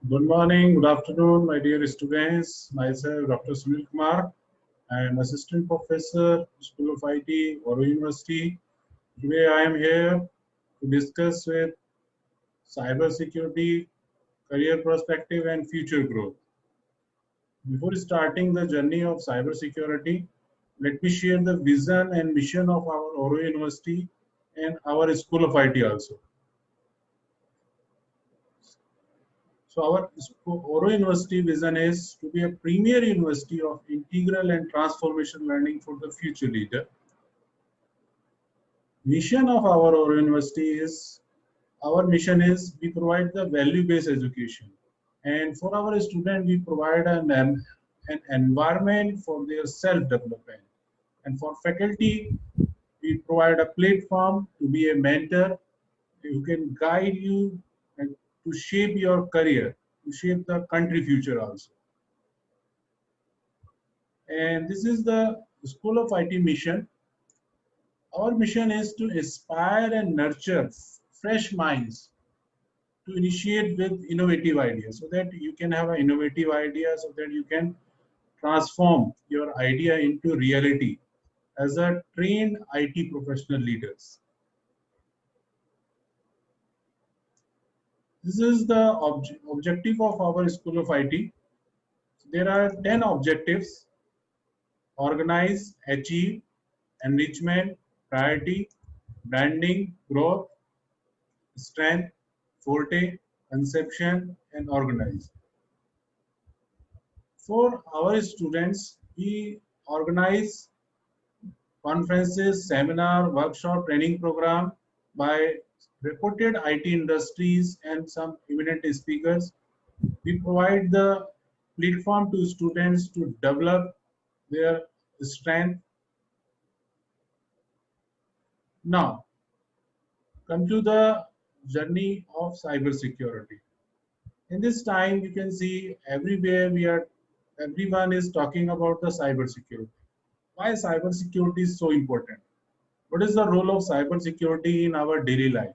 Good morning, good afternoon, my dear students. Myself, Dr. Sunil Kumar. I am Assistant Professor, School of IT, Oro University. Today I am here to discuss with cyber security, career perspective, and future growth. Before starting the journey of cyber security, let me share the vision and mission of our Oro University and our School of IT also. So our Oro University vision is to be a premier university of integral and transformation learning for the future leader. Mission of our Oro University is, our mission is we provide the value-based education. And for our students, we provide an environment for their self-development. And for faculty, we provide a platform to be a mentor who can guide you and to shape your career, to shape the country future also. And this is the School of IT mission. Our mission is to inspire and nurture fresh minds to initiate with innovative ideas so that you can have an innovative idea so that you can transform your idea into reality as a trained IT professional leaders. This is the objective of our School of IT. There are 10 objectives: organize, achieve, enrichment, priority, branding, growth, strength, forte, conception, and organize. For our students, we organize conferences, seminar, workshop, training program by reputed IT industries and some eminent speakers. We provide the platform to students to develop their strength. Now, come to the journey of cybersecurity. In this time, you can see everywhere everyone is talking about the cybersecurity. Why cybersecurity is so important? What is the role of cybersecurity in our daily life?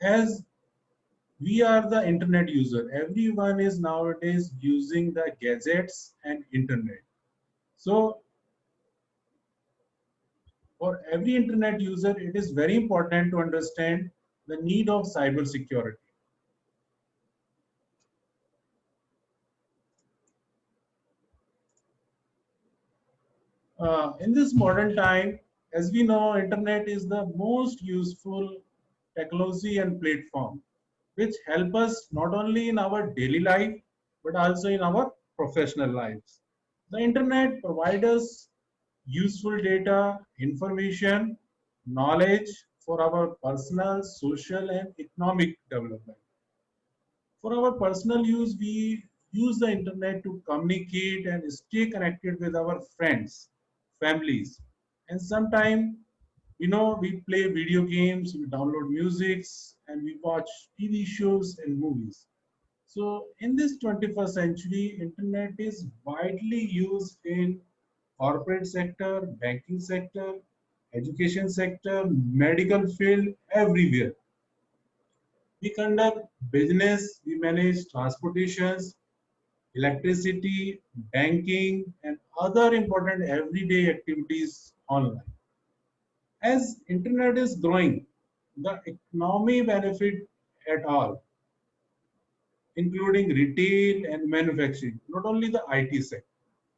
As we are the internet user, everyone is nowadays using the gadgets and internet. So for every internet user, it is very important to understand the need of cybersecurity. In this modern time, as we know, internet is the most useful technology and platform which help us not only in our daily life but also in our professional lives. The internet provides us useful data, information, knowledge for our personal, social, and economic development. For our personal use, we use the internet to communicate and stay connected with our friends, families, and sometimes we play video games, we download musics, and we watch TV shows and movies. So in this 21st century, internet is widely used in corporate sector, banking sector, education sector, medical field, everywhere. We conduct business, we manage transportations, electricity, banking, and other important everyday activities online. As internet is growing, the economy benefit at all, including retail and manufacturing, not only the IT sector.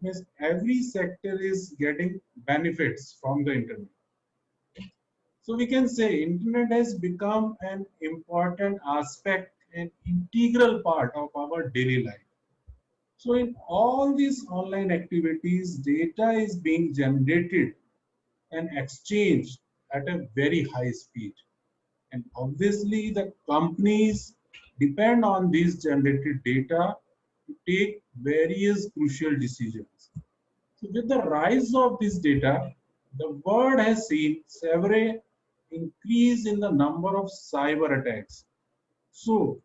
Means every sector is getting benefits from the internet. So we can say internet has become an important aspect and integral part of our daily life. So in all these online activities, data is being generated and exchanged at a very high speed. And obviously the companies depend on this generated data to take various crucial decisions. So with the rise of this data, the world has seen several increase in the number of cyber attacks. So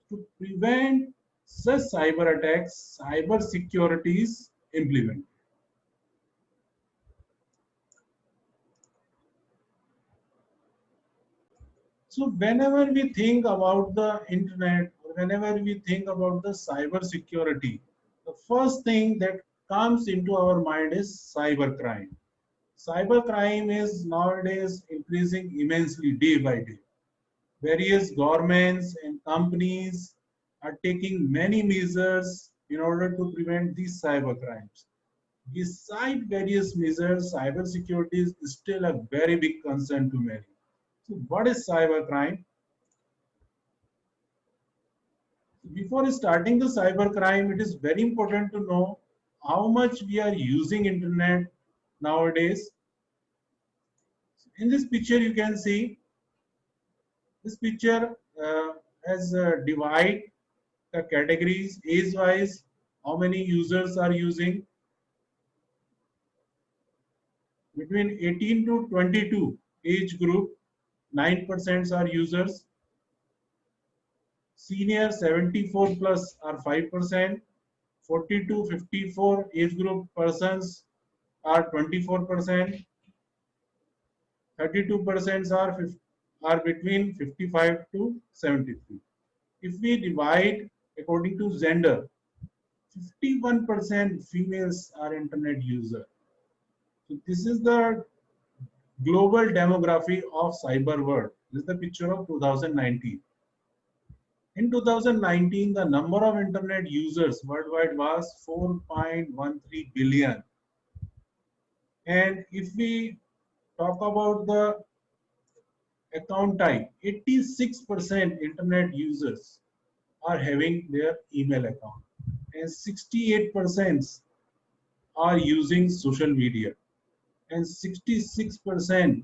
to prevent such cyber attacks, cyber security is implemented. So whenever we think about the internet or whenever we think about the cyber security, the first thing that comes into our mind is cyber crime. Cyber crime is nowadays increasing immensely day by day. Various governments and companies are taking many measures in order to prevent these cyber crimes. Beside various measures, cybersecurity is still a very big concern to many. So, what is cybercrime? Before starting the cybercrime, it is very important to know how much we are using internet nowadays. In this picture, you can see this picture has divide the categories age-wise. How many users are using? Between 18 to 22 age group, 9% are users. Senior 74 plus are 5%. 40 to 54 age group persons are 24%. 32% are between 55 to 73. If we divide according to gender, 51% females are internet user. So this is the global demography of cyber world. This is the picture of 2019. In 2019, the number of internet users worldwide was 4.13 billion. And if we talk about the account type, 86% internet users are having their email account, and 68% are using social media, and 66%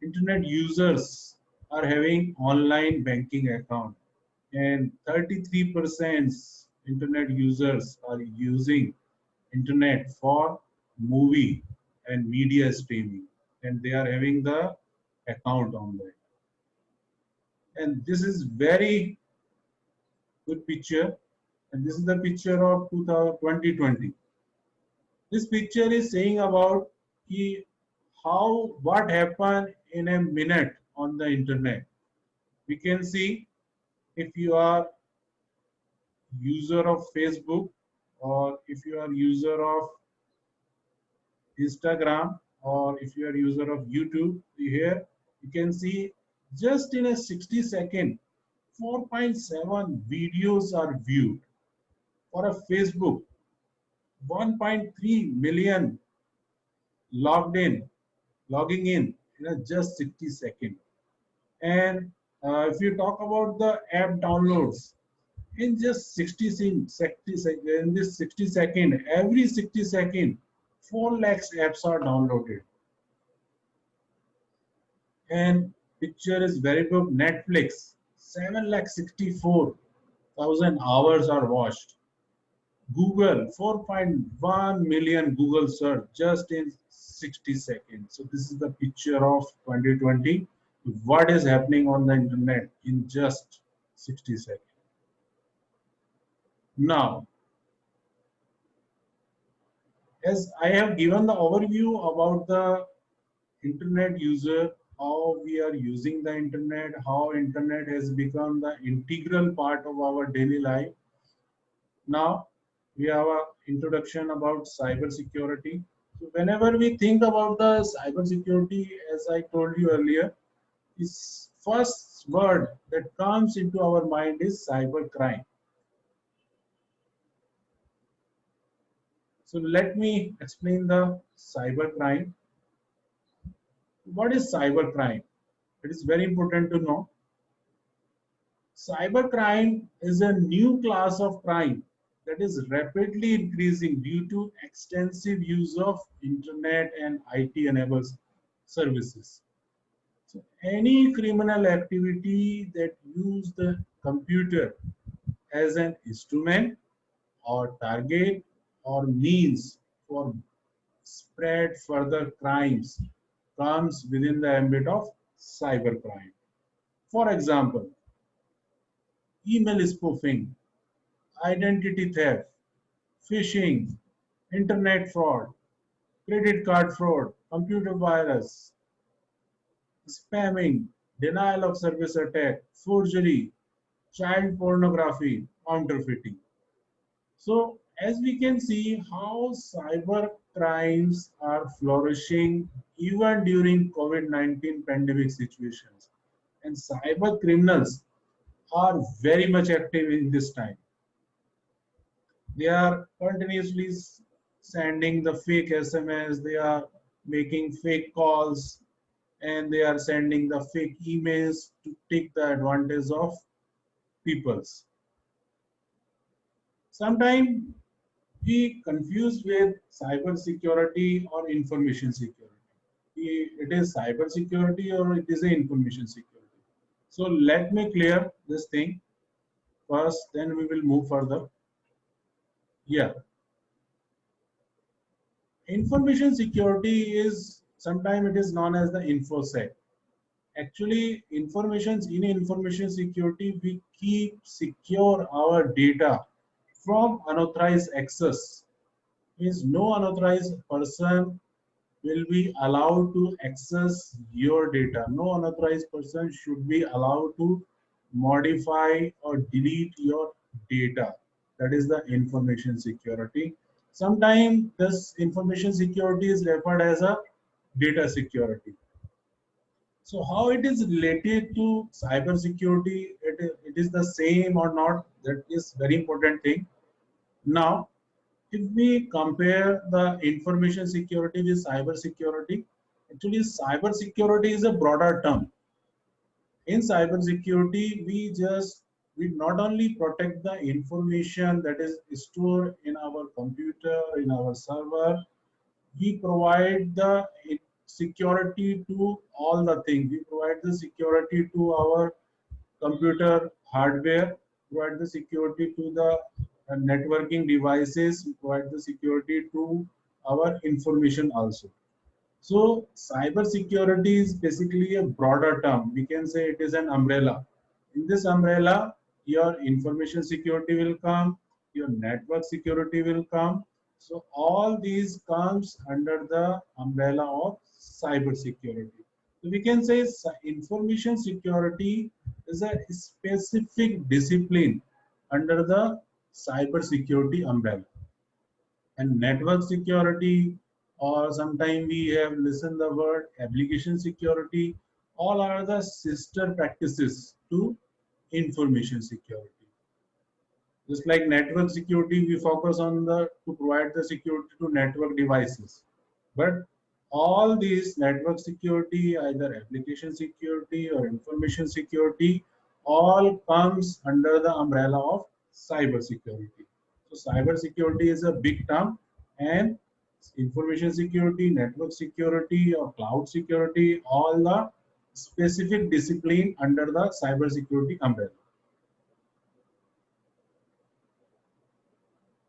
internet users are having online banking account, and 33% internet users are using internet for movie and media streaming, and they are having the account on that. And this is very good picture, and this is the picture of 2020. This picture is saying about how what happened in a minute on the internet. We can see if you are user of Facebook, or if you are user of Instagram, or if you are user of YouTube, here you can see just in a 60-second 4.7 videos are viewed. For a Facebook, 1.3 million logged in, logging in a just 60 seconds. And if you talk about the app downloads, in just 60 in this 60 second, every 60 second, 4 lakhs apps are downloaded. And picture is very good. Netflix, 7,64,000 hours are watched. Google, 4.1 million Google search just in 60 seconds. So this is the picture of 2020. What is happening on the internet in just 60 seconds. Now, as I have given the overview about the internet user, how we are using the internet, how internet has become the integral part of our daily life. Now, we have an introduction about cyber security. So whenever we think about the cyber security, as I told you earlier, is first word that comes into our mind is cyber crime. So let me explain the cyber crime. What is cyber crime? It is very important to know. Cyber crime is a new class of crime that is rapidly increasing due to extensive use of internet and IT enabled services. So any criminal activity that use the computer as an instrument or target or means for spread further crimes comes within the ambit of cybercrime. For example, email spoofing, identity theft, phishing, internet fraud, credit card fraud, computer virus, spamming, denial of service attack, forgery, child pornography, counterfeiting. So as we can see how cyber crimes are flourishing even during COVID-19 pandemic situations. And cyber criminals are very much active in this time. They are continuously sending the fake SMS, they are making fake calls, and they are sending the fake emails to take the advantage of peoples. Sometimes we confuse with cyber security or information security. It is cyber security or it is a information security. So let me clear this thing first, then we will move further. Yeah, information security is sometimes it is known as the infosec. Actually, information security, we keep secure our data from unauthorized access. Means no unauthorized person will be allowed to access your data. No unauthorized person should be allowed to modify or delete your data. That is the information security. Sometimes this information security is referred as a data security. So how it is related to cyber security, it is the same or not, that is very important thing. Now, if we compare the information security with cyber security, actually cyber security is a broader term. In cyber security, we not only protect the information that is stored in our computer, in our server, we provide the security to all the things. We provide the security to our computer hardware, provide the security to the networking devices, we provide the security to our information also. So cyber security is basically a broader term. We can say it is an umbrella. In this umbrella, your information security will come, your network security will come. So all these comes under the umbrella of cyber security. So we can say information security is a specific discipline under the cyber security umbrella. And network security, or sometimes we have listened the word application security, all are the sister practices to information security. Just like network security, we focus on the to provide the security to network devices, but all these network security, either application security or information security, all comes under the umbrella of cyber security. So cyber security is a big term, and information security, network security, or cloud security, all the specific discipline under the cyber security umbrella.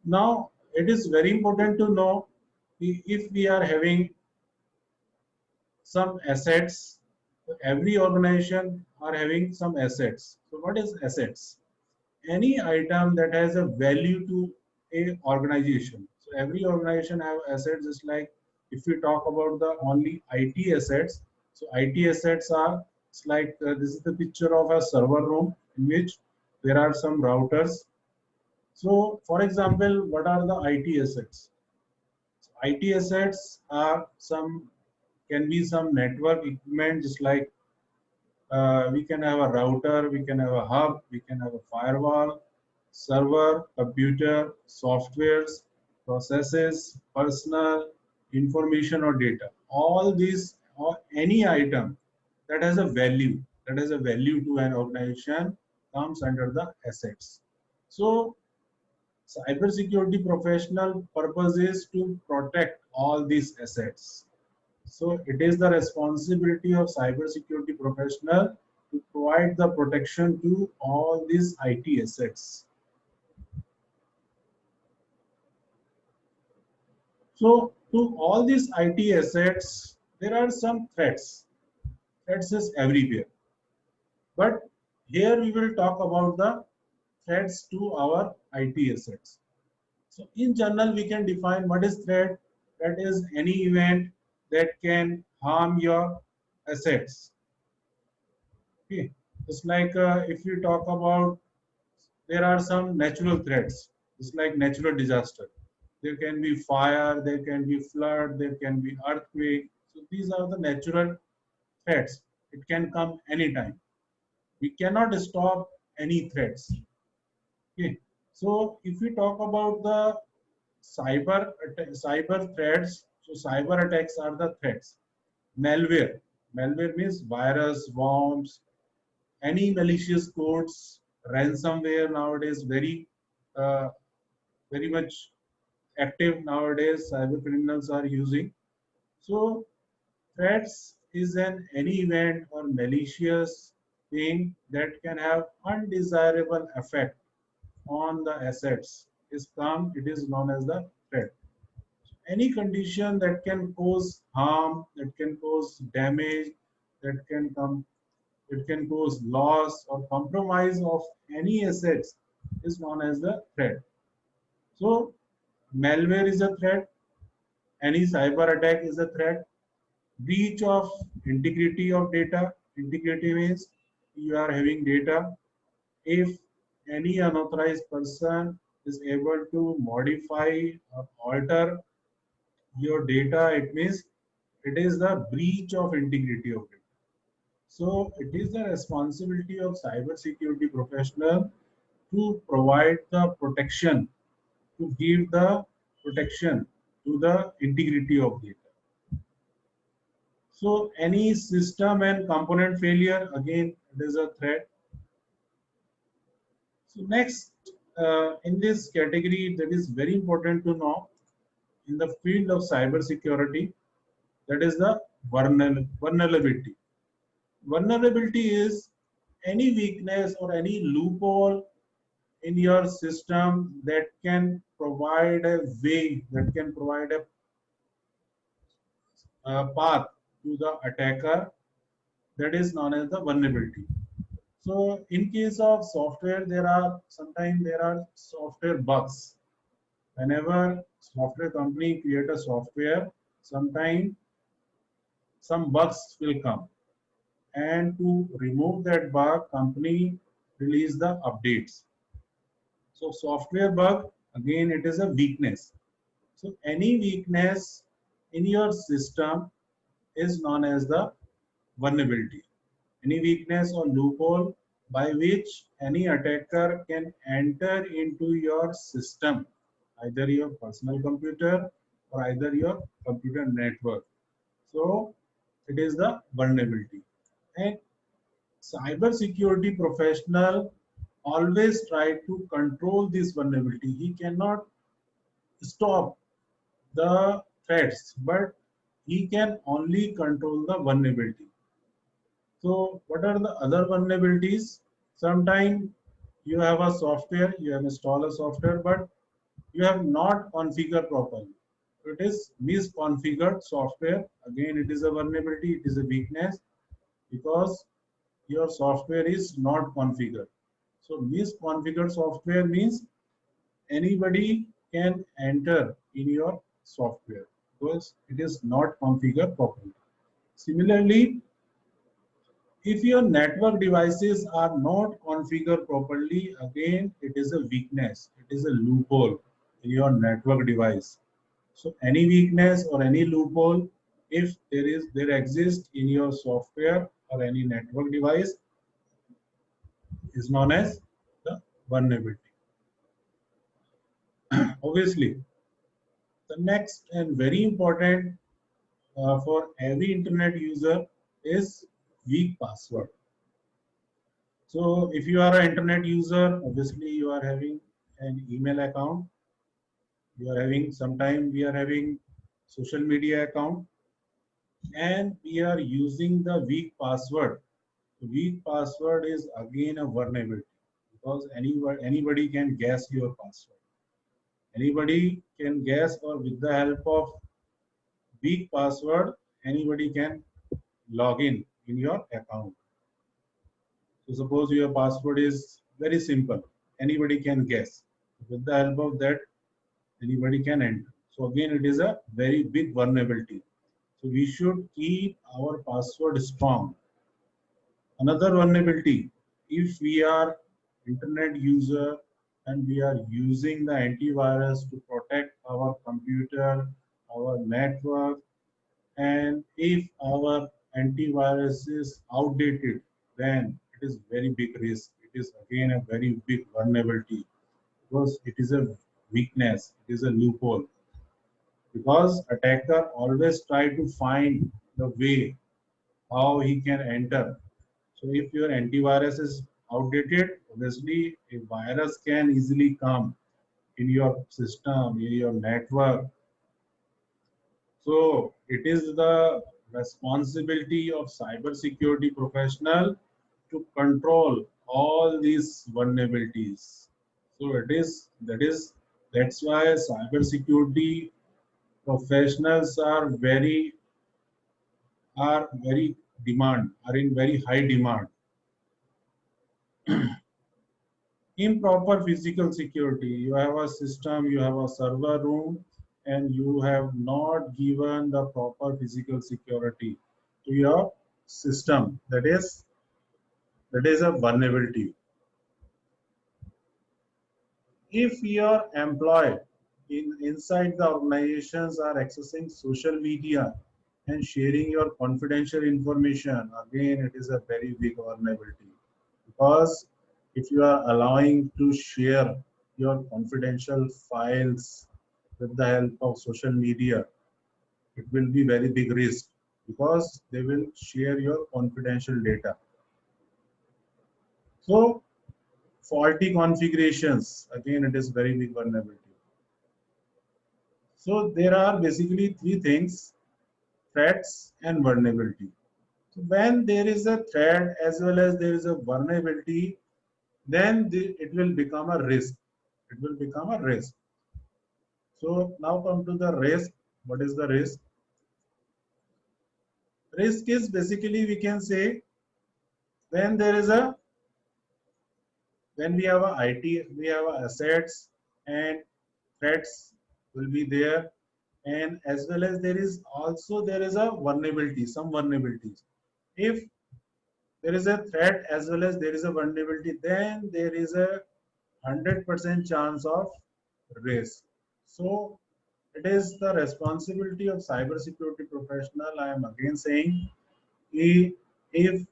Now, it is very important to know if we are having some assets. So every organization are having some assets. So what is assets? Any item that has a value to a organization. So every organization have assets, just like if we talk about the only IT assets. So IT assets are, it's like this is the picture of a server room in which there are some routers. So for example, what are the IT assets? IT assets are some, can be some network equipment, just like we can have a router, we can have a hub, we can have a firewall, server, computer, softwares, processes, personal, information or data. All these, or any item that has a value to an organization, comes under the assets. So cybersecurity professional purpose is to protect all these assets. So it is the responsibility of cybersecurity professional to provide the protection to all these IT assets. So to all these IT assets, there are some threats. Threats is everywhere. But here we will talk about the threats to our IT assets. So in general, we can define what is threat. That is any event that can harm your assets. Okay. Just like if you talk about there are some natural threats. It's like natural disaster. There can be fire, there can be flood, there can be earthquake. So these are the natural threats. It can come anytime. We cannot stop any threats. Okay. So if we talk about the cyber threats, so cyber attacks are the threats. Malware. Malware means virus, worms, any malicious codes, ransomware nowadays uh, very much active nowadays. Cyber criminals are using. So threats is an any event or malicious thing that can have undesirable effect on the assets. It is known as the threat. Any condition that can cause harm, that can cause damage, that can come, it can cause loss or compromise of any assets is known as the threat. So malware is a threat, any cyber attack is a threat, breach of integrity of data. Integrity means you are having data. If any unauthorized person is able to modify or alter your data, it means it is the breach of integrity of data. So it is the responsibility of cyber security professional to provide the protection, to give the protection to the integrity of data. So any system and component failure, again, it is a threat. So next, in this category, that is very important to know in the field of cyber security, that is the vulnerability. Vulnerability is any weakness or any loophole in your system that can provide a way, that can provide a path to the attacker, that is known as the vulnerability. So in case of software, sometimes there are software bugs. Whenever software company create a software, sometimes some bugs will come. And to remove that bug, company release the updates. So software bug, again, it is a weakness. So any weakness in your system is known as the vulnerability. Any weakness or loophole by which any attacker can enter into your system, either your personal computer or either your computer network. So it is the vulnerability. And cyber security professional always try to control this vulnerability. He cannot stop the threats, but he can only control the vulnerability. So what are the other vulnerabilities? Sometimes you have a software, you have installed a software, but you have not configured properly. It is misconfigured software. Again, it is a vulnerability, it is a weakness because your software is not configured. So misconfigured software means anybody can enter in your software because it is not configured properly. Similarly, if your network devices are not configured properly, again, it is a weakness. It is a loophole in your network device. So any weakness or any loophole, if there exists in your software or any network device, is known as the vulnerability. Obviously, the next and very important for every internet user is weak password. So if you are an internet user, obviously you are having an email account. You are having sometime we are having social media account, and we are using the weak password. The weak password is again a vulnerability because anybody can guess your password. Anybody can guess, or with the help of weak password, anybody can log in your account. So suppose your password is very simple. Anybody can guess. With the help of that, anybody can enter. So again, it is a very big vulnerability. So we should keep our password strong. Another vulnerability, if we are internet user and we are using the antivirus to protect our computer, our network, and if our antivirus is outdated, then it is very big risk. It is again a very big vulnerability because it is a weakness, it is a loophole. Because attacker always try to find the way how he can enter. So if your antivirus is outdated, obviously a virus can easily come in your system, in your network. So it is the responsibility of cybersecurity professional to control all these vulnerabilities. So that's why cybersecurity professionals are in very high demand. Improper physical security. You have a system, you have a server room, and you have not given the proper physical security to your system. That is a vulnerability. If your employee inside the organizations are accessing social media and sharing your confidential information, again it is a very big vulnerability. Because if you are allowing to share your confidential files with the help of social media, it will be very big risk because they will share your confidential data. So faulty configurations, again it is very big vulnerability. So there are basically three things: threats and vulnerability. So when there is a threat as well as there is a vulnerability, then it will become a risk. It will become a risk. So now come to the risk. What is the risk? Risk is basically, we can say, when there is a when we have a IT, we have a assets and threats will be there, and as well as there is a vulnerability, some vulnerabilities. If there is a threat as well as there is a vulnerability, then there is a 100% chance of risk. So it is the responsibility of cybersecurity professional. I am again saying, if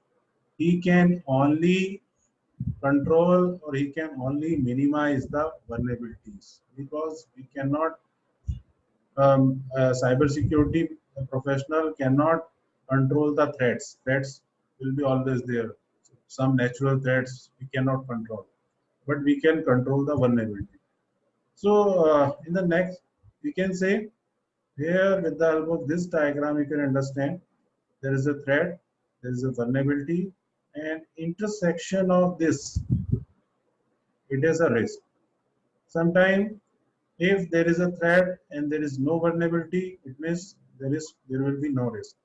he can only control or he can only minimize the vulnerabilities, because we cannot cybersecurity professional cannot control the threats. Threats will be always there. Some natural threats we cannot control, but we can control the vulnerability. So in the next, we can say here with the help of this diagram, you can understand there is a threat, there is a vulnerability, and intersection of this, it is a risk. Sometimes if there is a threat and there is no vulnerability, it means there will be no risk.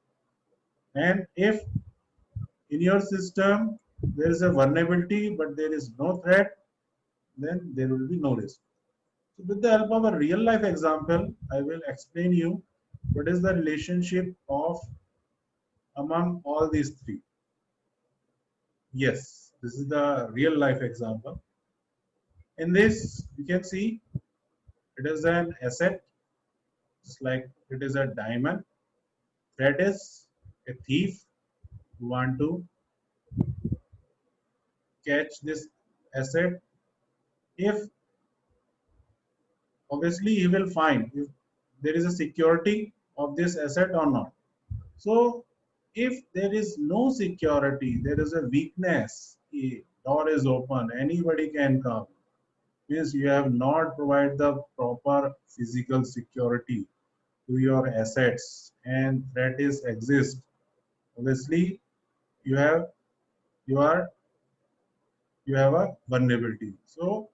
And if in your system there is a vulnerability but there is no threat, then there will be no risk. So with the help of a real life example, I will explain you what is the relationship of among all these three. Yes, this is the real life example. In this, you can see it is an asset. It's like it is a diamond. Threat is a thief who want to catch this asset. If obviously he will find if there is a security of this asset or not. So if there is no security, there is a weakness, a door is open, anybody can come. Means you have not provided the proper physical security to your assets and threat is exist. Obviously, you have you are you have a vulnerability. So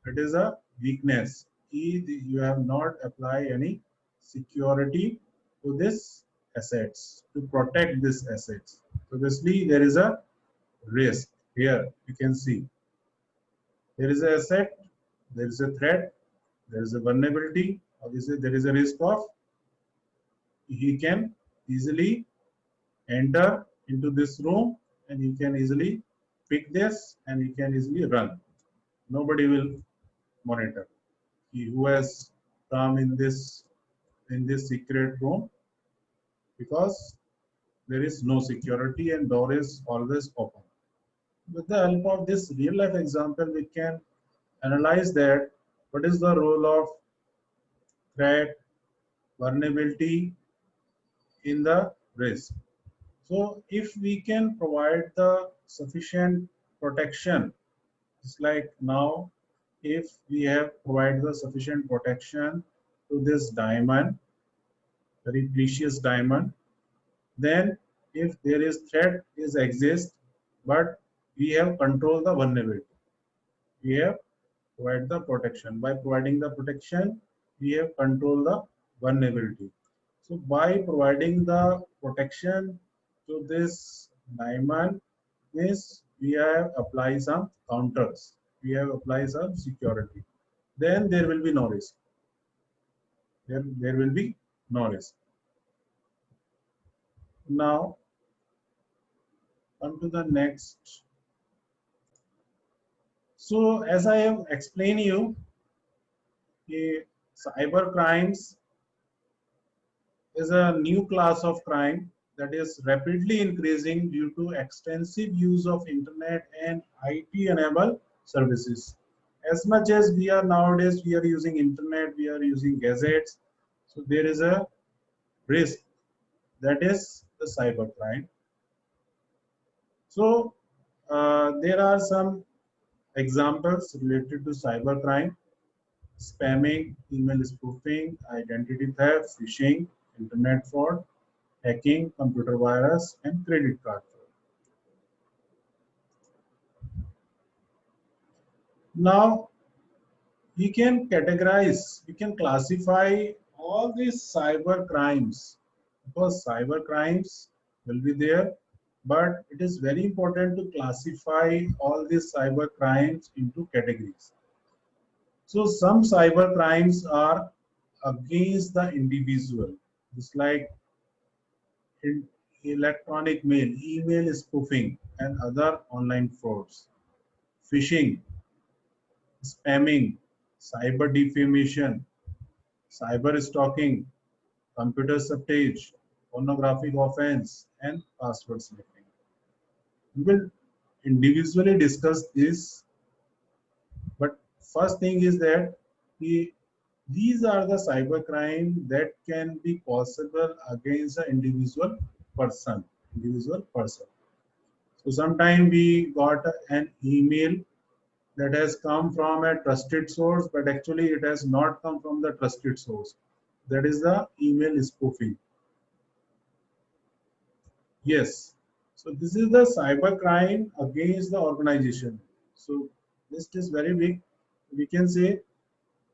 it is a weakness. You have not applied any security to this assets to protect this assets. So obviously there is a risk here. You can see there is an asset, there is a threat, there is a vulnerability. Obviously there is a risk of he can easily enter into this room and you can easily pick this and you can easily run. Nobody will monitor. Who has come in this secret room, because there is no security and door is always open. With the help of this real life example, we can analyze that what is the role of threat, vulnerability in the risk. So if we can provide the sufficient protection, it's like now if we have provided the sufficient protection to this diamond, very precious diamond, then if there is threat is exist, but we have controlled the vulnerability. We have provided the protection. By providing the protection, we have controlled the vulnerability. So by providing the protection to this diamond, means we have applied some counters. We have applied some security. Then there will be no risk. There will be no risk. Now come to the next. So as I have explained you, cyber crimes is a new class of crime that is rapidly increasing due to extensive use of internet and IT enabled services. As much as we are nowadays, we are using internet, we are using gadgets, so there is a risk, that is the cyber crime. So there are some examples related to cyber crime: spamming, email spoofing, identity theft, phishing, internet fraud, hacking, computer virus, and credit card fraud. Now we can categorize, we can classify all these cyber crimes, because cyber crimes will be there, but it is very important to classify all these cyber crimes into categories. So some cyber crimes are against the individual, just like in electronic mail, email spoofing, and other online frauds, phishing, spamming, cyber defamation, cyber stalking, computer sabotage, pornographic offense, and password sniffing. We will individually discuss this, but first thing is that these are the cyber crime that can be possible against an individual person. Individual person. So sometime we got an email that has come from a trusted source, but actually it has not come from the trusted source. That is the email spoofing. Yes. So this is the cyber crime against the organization. So list is very big. We can say,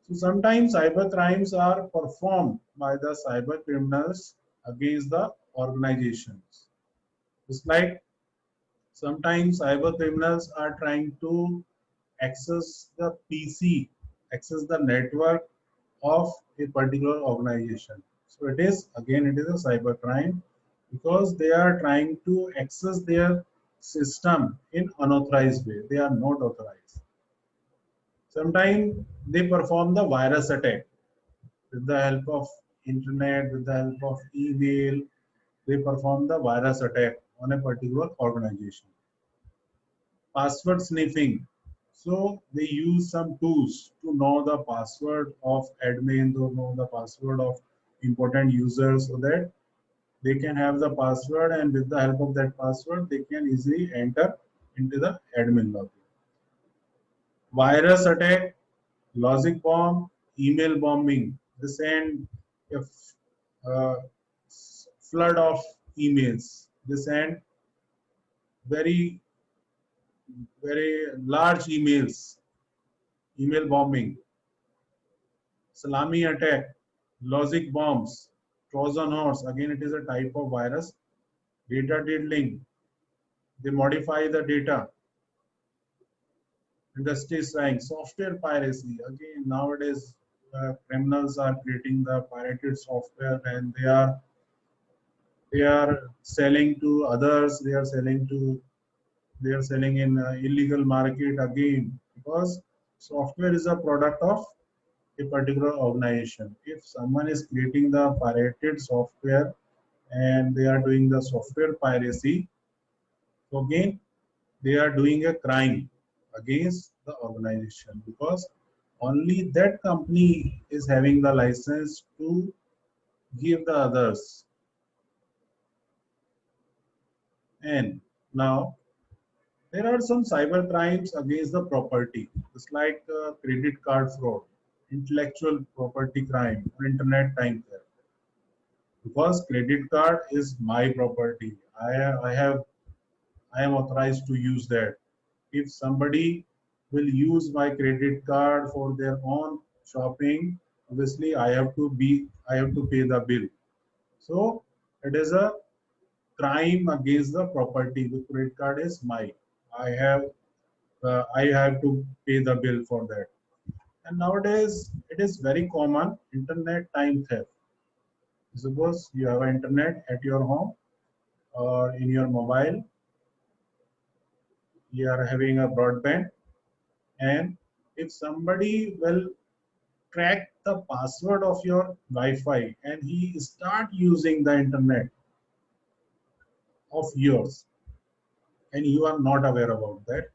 so sometimes cyber crimes are performed by the cyber criminals against the organizations. It's like sometimes cyber criminals are trying to access the PC, access the network of a particular organization. So it is, again, it is a cyber crime, because they are trying to access their system in unauthorized way. They are not authorized. Sometimes they perform the virus attack with the help of internet, with the help of email. They perform the virus attack on a particular organization. Password sniffing. So they use some tools to know the password of admin, to know the password of important users, so that they can have the password, and with the help of that password they can easily enter into the admin login. Virus attack, logic bomb, email bombing. They send a uh, flood of emails. They send very large emails, email bombing. Salami attack, logic bombs, Trojan horse. Again, it is a type of virus. Data diddling. They modify the data. Industry slang, software piracy. Again, nowadays criminals are creating the pirated software, and they are selling to others. They are selling in illegal market again, because Software is a product of a particular organization. If someone is creating the pirated software and they are doing the software piracy, so again they are doing a crime against the organization, because only that company is having the license to give the others. And now there are some cyber crimes against the property. It's like credit card fraud, intellectual property crime, or internet time theft. Because credit card is my property, I am authorized to use that. If somebody will use my credit card for their own shopping, obviously I have to pay the bill. So it is a crime against the property. The credit card is mine. I have I have to pay the bill for that. And nowadays it is very common, internet time theft. Suppose you have internet at your home or in your mobile, you are having a broadband, and if somebody will crack the password of your Wi-Fi and he start using the internet of yours and you are not aware about that,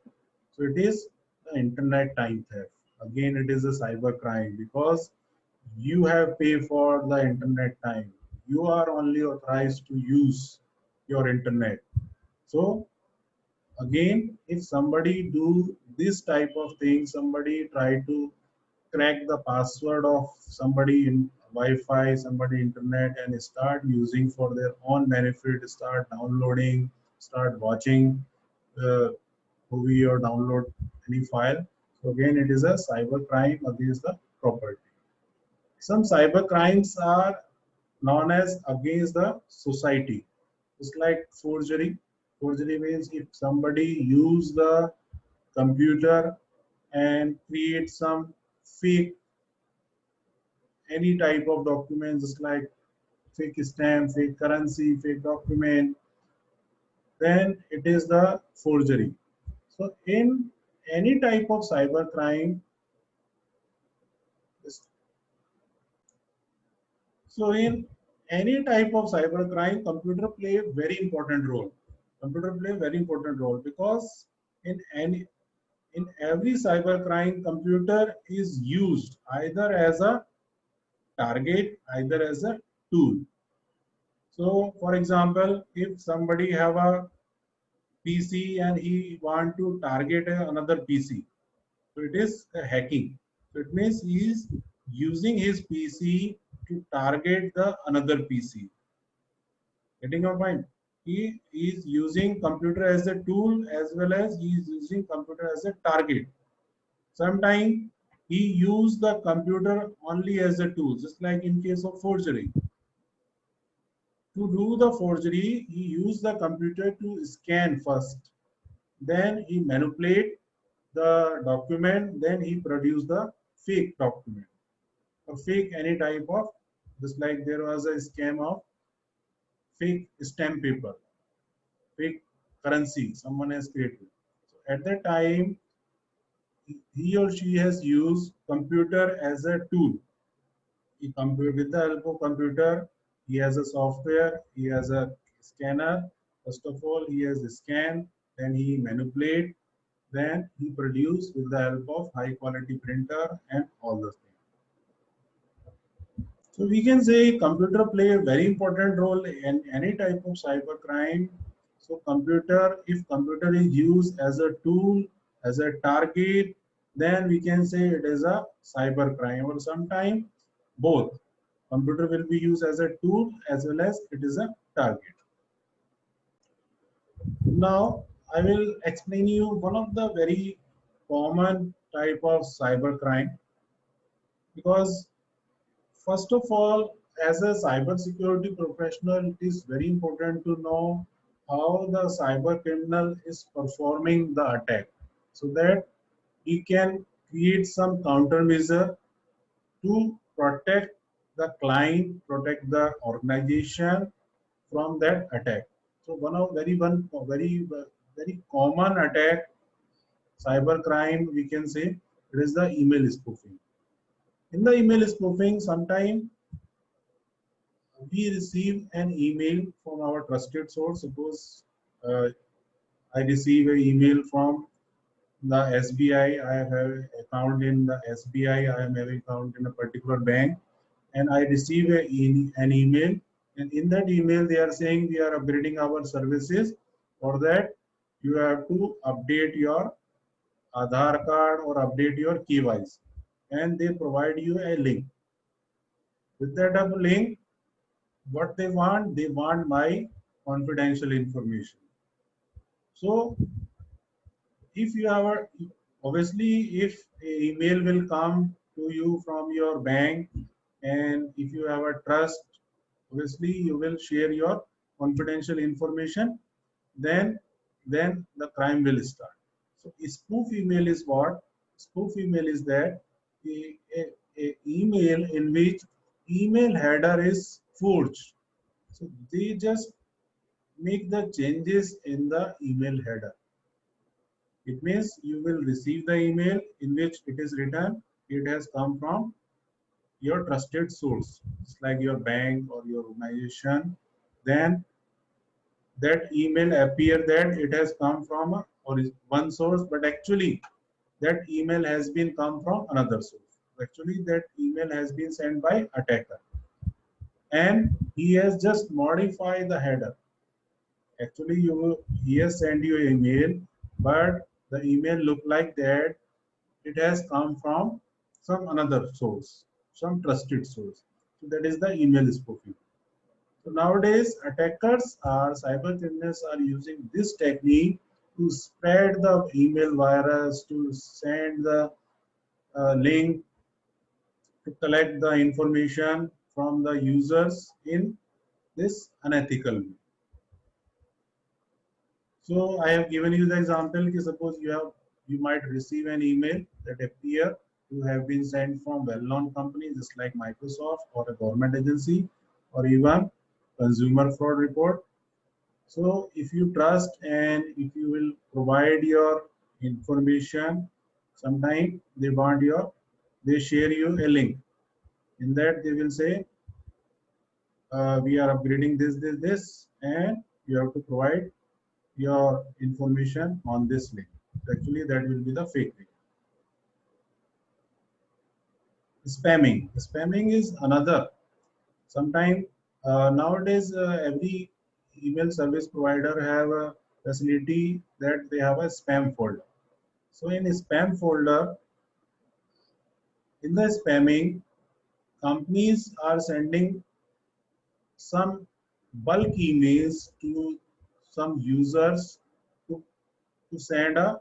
so it is the internet time theft. Again, it is a cyber crime, because you have paid for the internet time. You are only authorized to use your internet. So again, if somebody do this type of thing, somebody try to crack the password of somebody in Wi-Fi, somebody internet, and start using for their own benefit, start downloading, start watching the movie or download any file. So again, it is a cyber crime against the property. Some cyber crimes are known as against the society. It's like forgery. Forgery means if somebody use the computer and create some fake, any type of documents like fake stamp, fake currency, fake document, then it is the forgery. So in any type of cyber crime, so in any type of cyber crime, computer play a very important role. Computer play a very important role, because in any in every cyber crime, computer is used either as a target, either as a tool. So for example, if somebody have a PC and he want to target another PC, so it is a hacking. So it means he is using his PC to target the another PC. Getting your point? He is using computer as a tool as well as he is using computer as a target. Sometimes he use the computer only as a tool, just like in case of forgery. To do the forgery, he used the computer to scan first. Then he manipulate the document. Then he produce the fake document or fake any type of. Just like there was a scam of fake stamp paper, fake currency someone has created. So at that time, he or she has used computer as a tool. He compute with the help of computer. He has a software. He has a scanner. First of all, he has a scan. Then he manipulate. Then he produce with the help of high quality printer and all those things. So we can say computer play a very important role in any type of cyber crime. So computer, if computer is used as a tool, as a target, then we can say it is a cyber crime, or sometimes both. Computer will be used as a tool as well as it is a target. Now I will explain you one of the very common type of cyber crime, because first of all, as a cybersecurity professional, it is very important to know how the cyber criminal is performing the attack, so that he can create some countermeasure to protect the client, protect the organization from that attack. So one very common attack, cyber crime, we can say. It is the email spoofing. In the email spoofing, sometimes we receive an email from our trusted source. Suppose I receive an email from the SBI. I have an account in the SBI. I am having account in a particular bank, and I receive an email. And in that email, they are saying we are upgrading our services. For that, you have to update your Aadhaar card or update your KYC, and they provide you a link. With that link, what they want my confidential information. So if you have a, obviously if a email will come to you from your bank, and if you have a trust, obviously you will share your confidential information, then the crime will start. So spoof email is what? Spoof email is that a email in which email header is forged. So they just make the changes in the email header. It means you will receive the email in which it is written it has come from your trusted source. It's like your bank or your organization. Then that email appear that it has come from one source, but actually that email has been come from another source. Actually, that email has been sent by attacker, and he has just modified the header. Actually, he has sent you an email, but the email look like that it has come from some another source, some trusted source. So that is the email spoofing. So nowadays, attackers or cyber criminals are using this technique to spread the email virus, to send the link, to collect the information from the users in this unethical way. So I have given you the example. Suppose you might receive an email that appear to have been sent from well-known companies just like Microsoft or a government agency or even consumer fraud report. So if you trust and if you will provide your information, sometime they share you a link. In that they will say, we are upgrading this, and you have to provide your information on this link. Actually, that will be the fake link. Spamming. Spamming is another. Sometimes nowadays every email service provider have a facility that they have a spam folder. So in a spam folder, in the spamming, companies are sending some bulk emails to some users to, to send a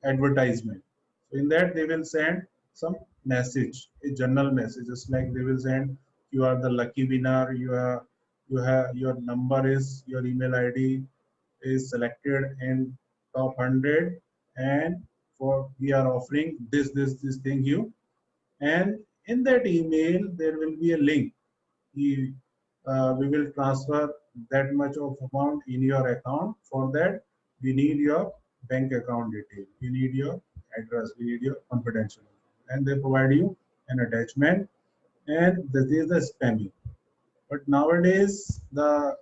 advertisement. So in that they will send some message, a general message, just like they will send you are the lucky winner, you have your number is your email ID is selected in top 100, and for we are offering this thing you, and in that email there will be a link. We will transfer that much of amount in your account. For that, we need your bank account detail. We need your address. We need your confidential. And they provide you an attachment. And this is the spamming. But nowadays, the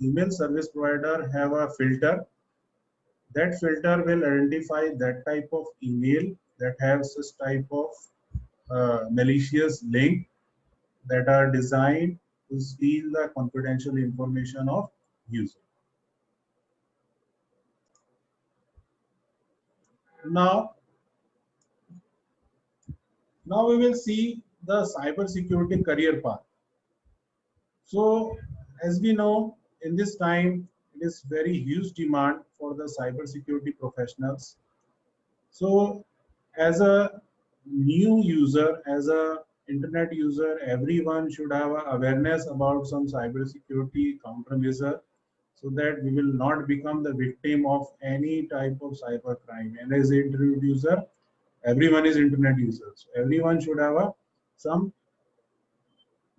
email service provider have a filter. That filter will identify that type of email that have such type of malicious link that are designed to steal the confidential information of user. Now, now we will see the cyber security career path. So, as we know, in this time, it is very huge demand for the cyber security professionals. So, as a new user, as a internet user, everyone should have a awareness about some cyber security countermeasure, so that we will not become the victim of any type of cyber crime. And as an internet user, everyone is internet users. Everyone should have some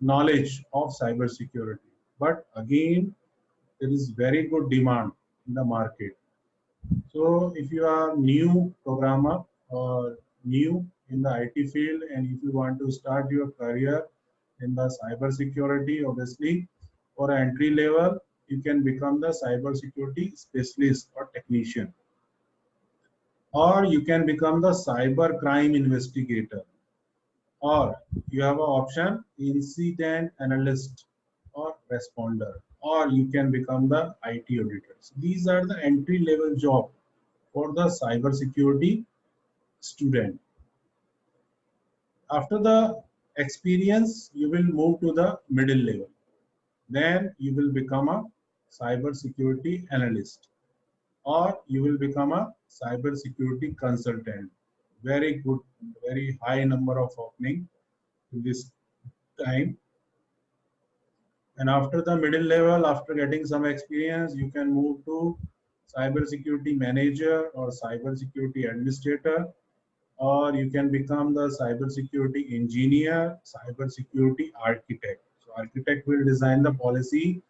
knowledge of cyber security. But again, there is very good demand in the market. So if you are new programmer or new in the IT field, and if you want to start your career in the cyber security, obviously, for entry level, you can become the cyber security specialist or technician, or you can become the cyber crime investigator, or you have an option incident analyst or responder, or you can become the IT auditor. So these are the entry level job for the cyber security student. After the experience, you will move to the middle level. Then you will become a cyber security analyst, or you will become a cyber security consultant. Very good, very high number of opening in this time. And after the middle level, after getting some experience, you can move to cyber security manager or cyber security administrator, or you can become the cyber security engineer, cyber security architect. So architect will design the policy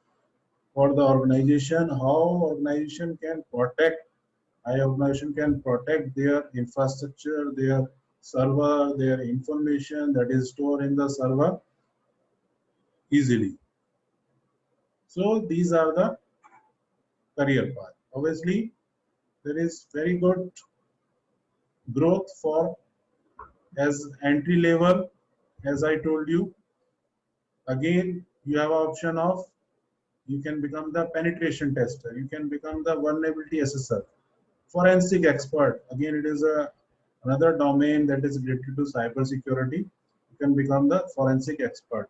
for the organization, how organization can protect, how organization can protect their infrastructure, their server, their information that is stored in the server easily. So these are the career path. Obviously, there is very good growth for as entry level, as I told you. Again, you have option of you can become the penetration tester, you can become the vulnerability assessor, forensic expert. Again, it is another domain that is related to cyber security. You can become the forensic expert.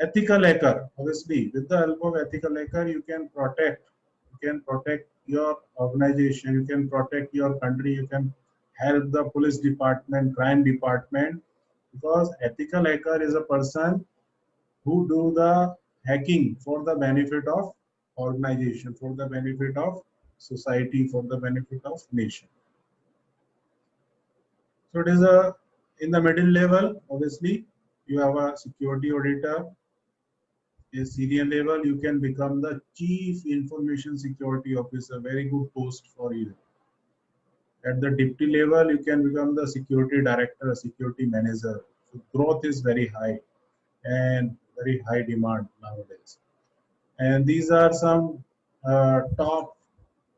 Ethical hacker, obviously, with the help of ethical hacker, you can protect your organization, you can protect your country, you can help the police department, crime department, because ethical hacker is a person who do the hacking for the benefit of organization, for the benefit of society, for the benefit of nation. So it is a in the middle level, obviously, you have a security auditor. A senior level, you can become the chief information security officer. Very good post for you. At the deputy level, you can become the security director, security manager. So growth is very high and very high demand nowadays. And these are some top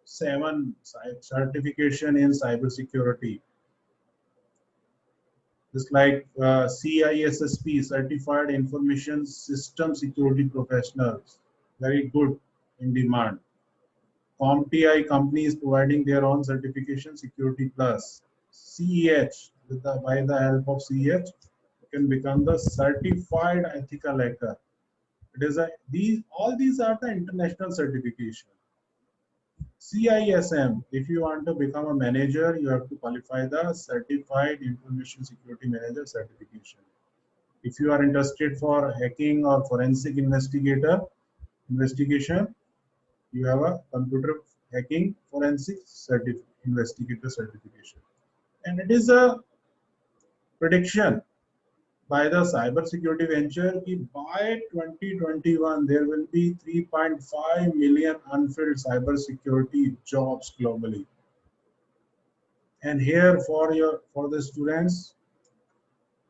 7 certification in cybersecurity. Just like CISSP, Certified Information System Security Professionals, very good in demand. CompTIA company is providing their own certification, Security Plus. CEH, by the help of CEH, you can become the Certified Ethical Hacker. It is all these are the international certification. CISM, if you want to become a manager, you have to qualify the Certified Information Security Manager certification. If you are interested for hacking or forensic investigation, you have a computer hacking forensic investigator certification. And it is a prediction by the cybersecurity venture that by 2021 there will be 3.5 million unfilled cybersecurity jobs globally. And here for the students,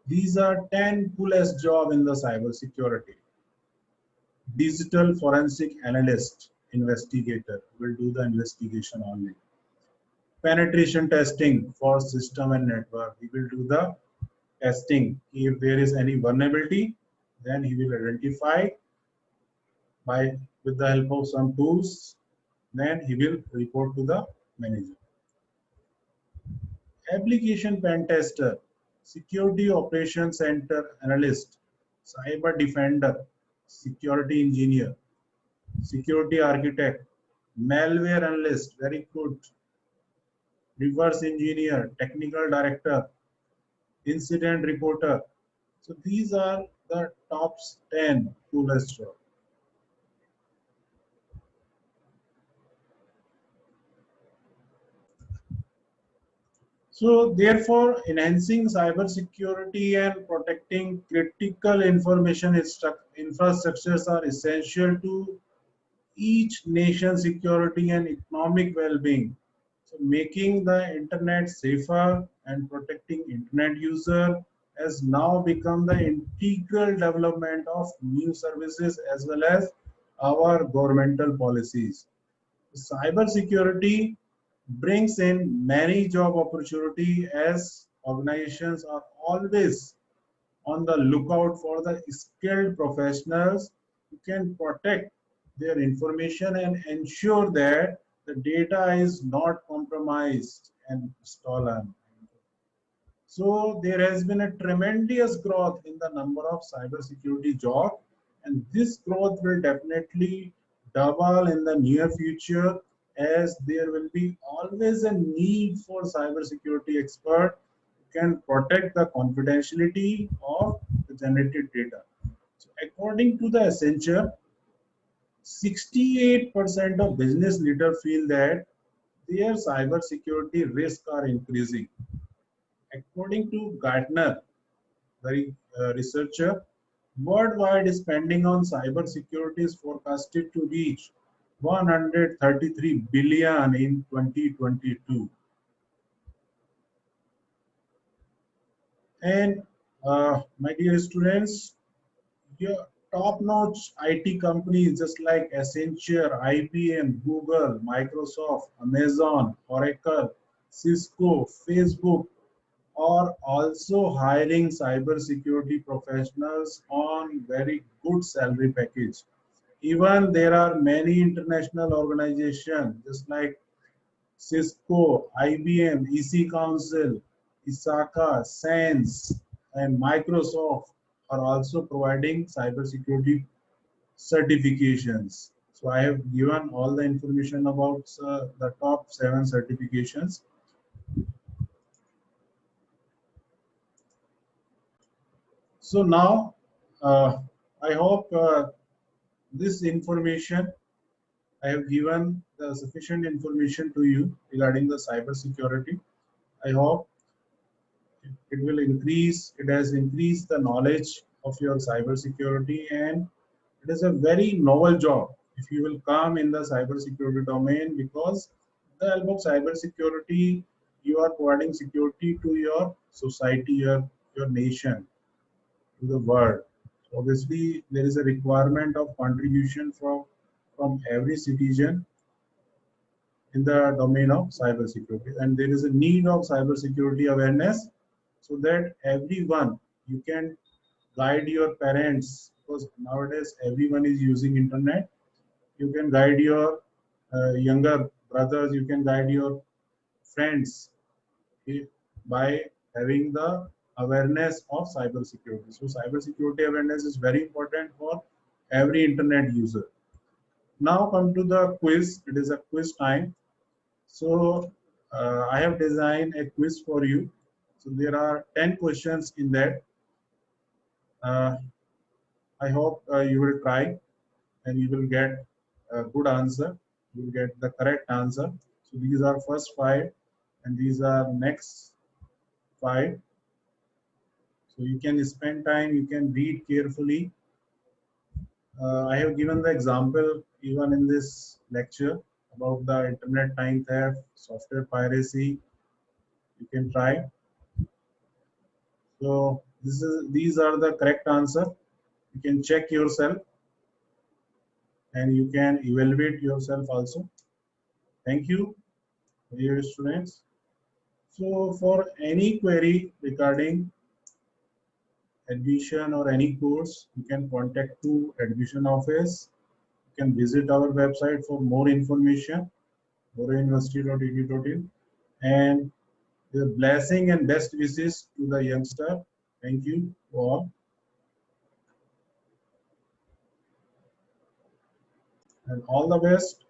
these are 10 coolest jobs in the cybersecurity. Digital forensic analyst, investigator will do the investigation only. Penetration testing for system and network, he will do the testing. If there is any vulnerability, then he will identify by with the help of some tools, then he will report to the manager. Application pen tester, security operations center analyst, cyber defender, security engineer, security architect, malware analyst, very good, reverse engineer, technical director, incident reporter. So these are the top 10 coolest jobs. So therefore, enhancing cybersecurity and protecting critical information infrastructures are essential to each nation's security and economic well-being. So making the internet safer and protecting internet user has now become the integral development of new services as well as our governmental policies. Cyber security brings in many job opportunity as organizations are always on the lookout for the skilled professionals who can protect their information and ensure that the data is not compromised and stolen. So there has been a tremendous growth in the number of cybersecurity jobs, and this growth will definitely double in the near future as there will be always a need for cybersecurity expert who can protect the confidentiality of the generated data. So according to the Accenture, 68% of business leaders feel that their cybersecurity risks are increasing. According to Gartner, the researcher, worldwide spending on cybersecurity is forecasted to reach 133 billion in 2022. And my dear students, your top-notch IT companies just like Accenture, IBM, Google, Microsoft, Amazon, Oracle, Cisco, Facebook are also hiring cybersecurity professionals on very good salary package. Even there are many international organizations just like Cisco, IBM, EC Council, ISACA, SANS, and Microsoft are also providing cybersecurity certifications. So I have given all the information about the top 7 certifications. So now I hope this information I have given the sufficient information to you regarding the cyber security. I hope it will increase, it has increased the knowledge of your cyber security, and it is a very novel job if you will come in the cyber security domain, because the help of cyber security you are providing security to your society, your nation, to the world. So obviously, there is a requirement of contribution from every citizen in the domain of cybersecurity, and there is a need of cybersecurity awareness so that everyone, you can guide your parents, because nowadays everyone is using internet. You can guide your younger brothers, you can guide your friends, okay, by having the awareness of cybersecurity. So cybersecurity awareness is very important for every internet user. Now come to the quiz. It is a quiz time. So I have designed a quiz for you. So there are 10 questions in that. Uh, I hope you will try and you will get a good answer. You will get the correct answer. So these are first 5 and these are next 5. So you can spend time, you can read carefully. I have given the example even in this lecture about the internet time theft, software piracy. You can try. So these are the correct answer. You can check yourself and you can evaluate yourself also. Thank you, dear students. So for any query regarding admission or any course, you can contact to admission office. You can visit our website for more information, borouniversity.edu.in, and the blessing and best wishes to the youngster. Thank you all, and all the best.